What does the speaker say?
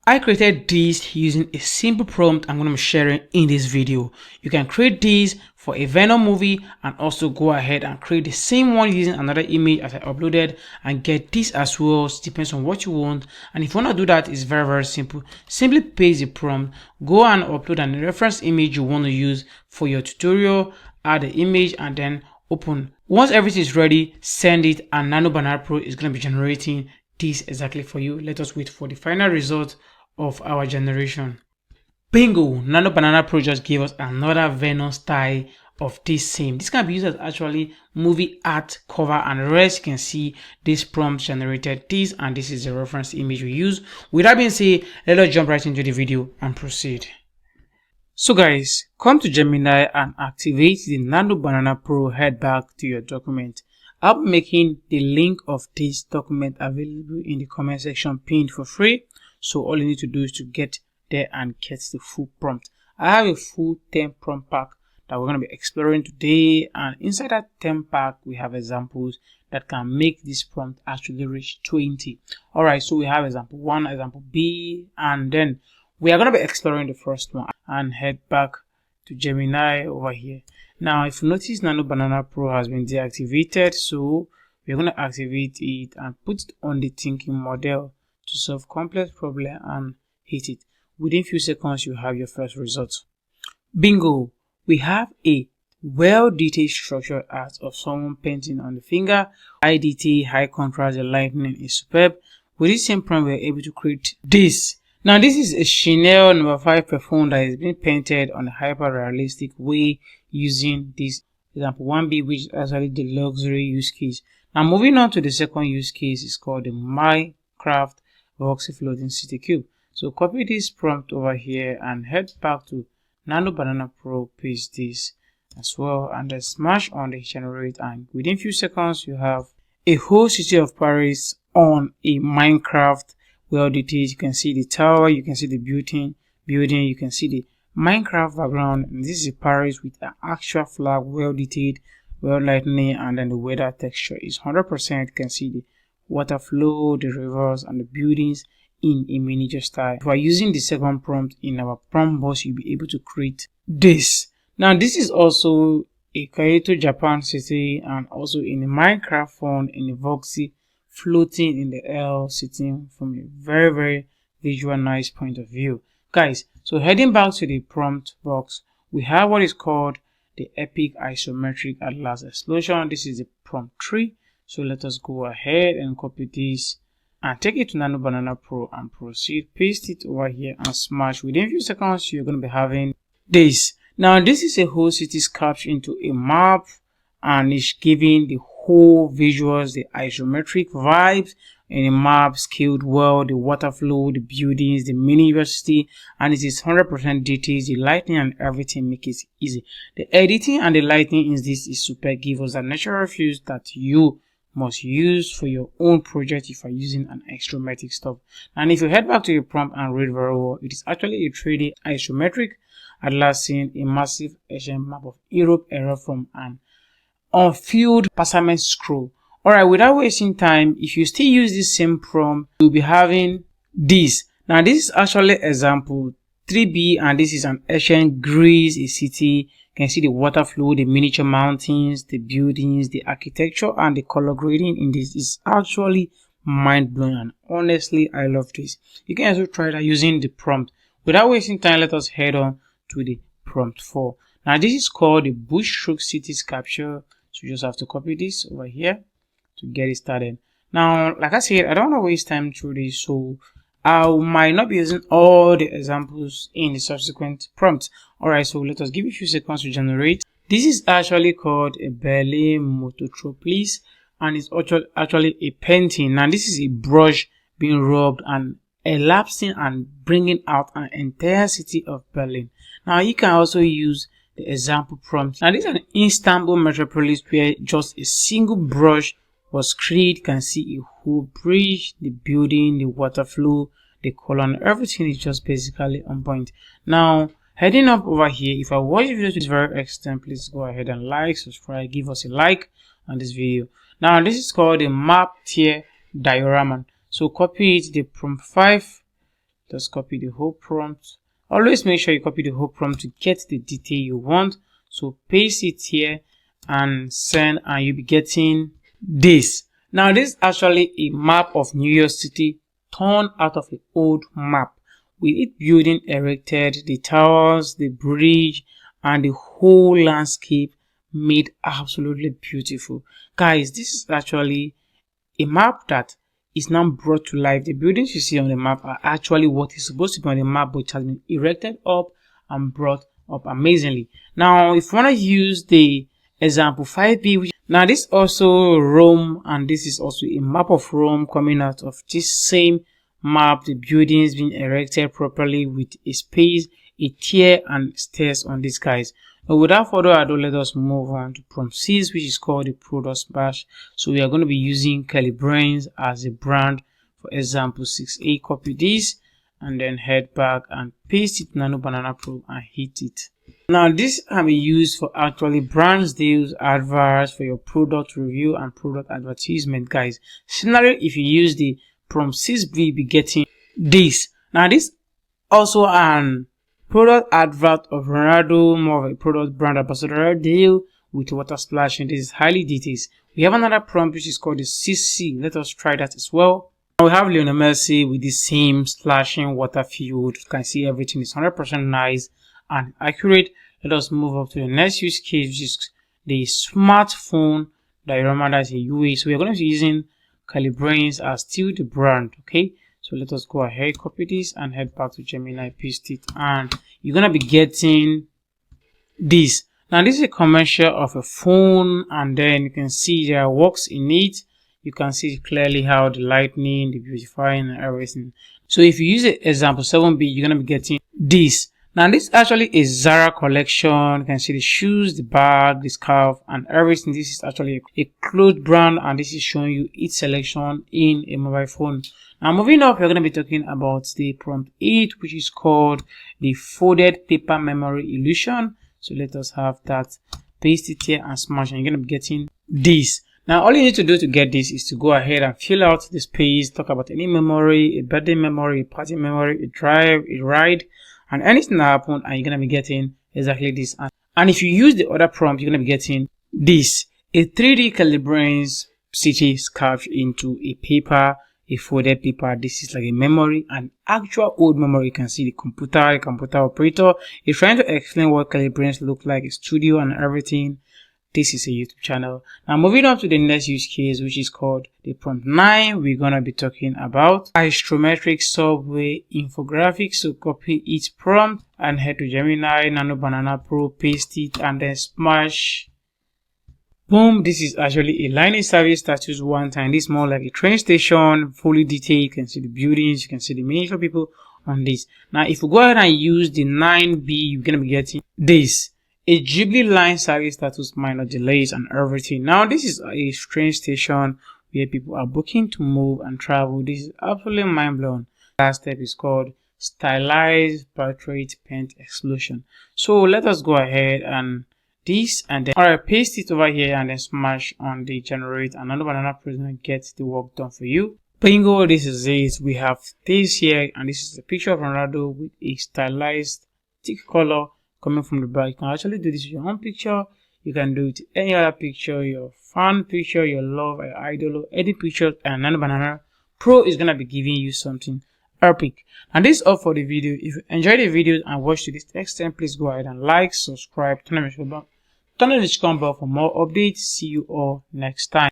I created these using a simple prompt I'm going to be sharing in this video. You can create these for a Venom movie and also go ahead and create the same one using another image as I uploaded and get this as well. It depends on what you want. And if you want to do that, it's very simple. Simply paste the prompt, go and upload an reference image you want to use for your tutorial, add the image and then open. Once everything is ready, send it and Nano Banana Pro is going to be generating this exactly for you. Let us wait for the final result of our generation. Bingo! Nano Banana Pro just gave us another Venom style of this same. This can be used as actually movie art cover, and the rest you can see this prompt generated this, and this is the reference image we use. With that being said, let us jump right into the video and proceed. So guys, come to Gemini and activate the Nano Banana Pro. Head back to your document. I'll be making the link of this document available in the comment section pinned for free. So all you need to do is to get there and get the full prompt. I have a full 10 prompt pack that we're going to be exploring today, and inside that 10 pack we have examples that can make this prompt actually reach 20. Alright, so we have example 1, example B, and then we are going to be exploring the first one and head back to Gemini over here. Now if you notice, Nano Banana Pro has been deactivated, so we're going to activate it and put it on the thinking model to solve complex problem and hit it. Within few seconds you have your first result. Bingo! We have a well-detailed structured art of someone painting on the finger. High detail, high contrast, the lightning is superb. With this same prompt we are able to create this. Now this is a Chanel No. 5 perfume that is being painted on a hyper-realistic way using this example 1B, which is actually the luxury use case. Now moving on to the second use case, is called the Minecraft voxel floating city cube. So copy this prompt over here and head back to Nano Banana Pro, paste this as well, and then smash on the generate, and within few seconds you have a whole city of Paris on a Minecraft well detailed. You can see the tower, you can see the building, you can see the Minecraft background, and this is Paris with an actual flag, well detailed, well lightning, and then the weather texture is 100%. You can see the water flow, the rivers, and the buildings in a miniature style. If we are using the second prompt in our prompt box, you'll be able to create this. Now this is also a Kyoto, Japan city, and also in a Minecraft font in a voxel floating in the air, sitting from a very visual nice point of view. Guys, so heading back to the prompt box, we have what is called the epic isometric atlas explosion. This is the prompt 3. So let us go ahead and copy this and take it to Nano Banana Pro and proceed. Paste it over here and smash. Within a few seconds, you're going to be having this. Now, this is a whole city captured into a map, and it's giving the whole visuals, the isometric vibes in a map, scaled well, the water flow, the buildings, the mini university, and it is 100% details, the lighting and everything make it easy. The editing and the lighting in this is super. Give us a natural feel that you must use for your own project if you are using an isometric stuff. And if you head back to your prompt and read very well, it is actually a 3D isometric atlas seeing a massive Asian map of Europe era from an unfilled parchment scroll. Alright, without wasting time, if you still use this same prompt, you'll be having this. Now this is actually example 3B, and this is an ancient Greece, a city. You can see the water flow, the miniature mountains, the buildings, the architecture, and the color grading in this is actually mind-blowing, and honestly I love this. You can also try that using the prompt. Without wasting time, let us head on to the prompt 4. Now this is called the Brushstroke cities capture. So you just have to copy this over here to get it started. Now like I said, I don't want to waste time through this, so I might not be using all the examples in the subsequent prompts. Alright, so let us give it a few seconds to generate. This is actually called a Berlin Mototropolis, and it's actually a painting. Now this is a brush being rubbed and elapsing and bringing out an entire city of Berlin. Now you can also use the example prompt. Now this is an Istanbul metropolis where just a single brush was created. You can see a whole bridge, the building, the water flow, the color, and everything is just basically on point. Now heading up over here, if I watch the video to this very extent, please go ahead and like, subscribe, give us a like on this video. Now this is called a map tier diorama. So copy it, the prompt 5 Just copy the whole prompt. Always make sure you copy the whole prompt to get the detail you want. So paste it here and send, and you'll be getting this. Now this is actually a map of New York City torn out of an old map, with it building erected, the towers, the bridge, and the whole landscape made absolutely beautiful. Guys, this is actually a map that is now brought to life. The buildings you see on the map are actually what is supposed to be on the map, but it has been erected up and brought up amazingly. Now, if you want to use the example 5B, which now this also Rome, and this is also a map of Rome coming out of this same map, the buildings being erected properly with a space, a tier, and stairs on these guys. But without further ado, let us move on to prompt 6, which is called the product bash. So we are going to be using Brainz as a brand. For example 6A, copy this and then head back and paste it Nano Banana Pro and hit it. Now this can be used for actually brands deals, adverts, for your product review and product advertisement, guys. Similarly, if you use the prompt 6B, you'll be getting this. Now this also an product advert of Ronaldo, more of a product brand ambassador deal with water splashing. This is highly detailed. We have another prompt which is called the CC. Let us try that as well. Now we have Lionel Messi with the same splashing water field. You can see everything is 100% nice and accurate. Let us move up to the next use case, which is the smartphone diorama. That's a UA. So we are going to be using Brainz as still the brand. Okay. So let us go ahead, copy this and head back to Gemini, paste it, and you're going to be getting this. Now this is a commercial of a phone, and then you can see there are works in it. You can see clearly how the lightning, the beautifying and everything. So if you use the example 7B, you're going to be getting this. Now this is actually a Zara collection. You can see the shoes, the bag, the scarf and everything. This is actually a clothes brand, and this is showing you its selection in a mobile phone. Now moving up, we're going to be talking about the prompt 8, which is called the folded paper memory illusion. So let us have that. Paste it here and smash, and you're going to be getting this. Now all you need to do to get this is to go ahead and fill out the space, talk about any memory, a birthday memory, a party memory, a drive, a ride, and anything that happened, and you're going to be getting exactly this. And if you use the other prompt, you're going to be getting this, a 3D Brainz city scarf into a paper, a folded paper. This is like a memory, an actual old memory. You can see the computer operator is trying to explain what Brainz look like, a studio and everything. This is a YouTube channel. Now moving on to the next use case, which is called the prompt 9. We're gonna be talking about Isometric subway infographics. So copy each prompt and head to Gemini, Nano Banana Pro, paste it and then smash. Boom. This is actually a lineage service that's used one time. This is more like a train station, fully detailed. You can see the buildings, you can see the miniature people on this. Now if you go ahead and use the 9B, you're gonna be getting this, a Ghibli line service that was minor delays and everything. Now this is a train station where people are booking to move and travel. This is absolutely mind-blowing. Last step is called Stylized portrait paint explosion. So let us go ahead and this, and then alright, paste it over here and then smash on the generate, and Nano Banana Pro is going to get the work done for you. Bingo, this is it. We have this here, and this is a picture of Ronaldo with a stylized thick color coming from the back. You can actually do this with your own picture. You can do it with any other picture, your fan picture, your love, your idol, any picture, and Nano Banana Pro is going to be giving you something epic. And this is all for the video. If you enjoyed the video and watched to this extent, please go ahead and like, subscribe, turn on the notification bell for more updates. See you all next time.